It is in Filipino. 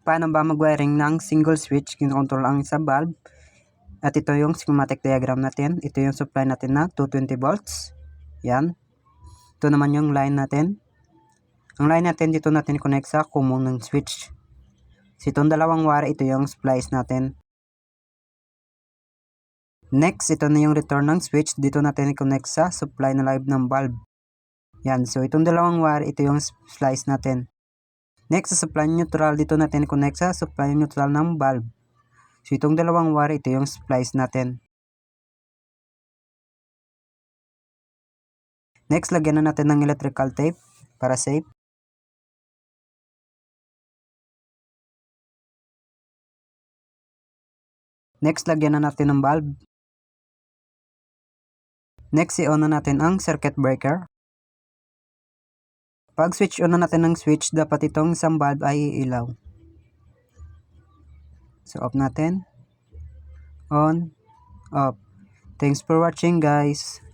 paano ba mag-wiring ng single switch, kinokontrol ang sa bulb. At ito yung schematic diagram natin. Ito yung supply natin na 220 volts. Yan. Ito naman yung line natin. Ang line natin dito natin connect sa common ng switch. So itong dalawang wire, ito yung splice natin. Next, ito na yung return ng switch. Dito natin connect sa supply na live ng bulb. Yan. So itong dalawang wire, ito yung splice natin. Next, sa supply neutral, dito natin connect sa supply neutral ng bulb. So itong dalawang wire, ito yung splice natin. Next, lagyan na natin ng electrical tape para safe. Next, lagyan na natin ng bulb. Next, i-on na natin ang circuit breaker. Pag switch on na natin ng switch, dapat itong isang bulb ay iilaw. So, off natin. On. Off. Thanks for watching, guys.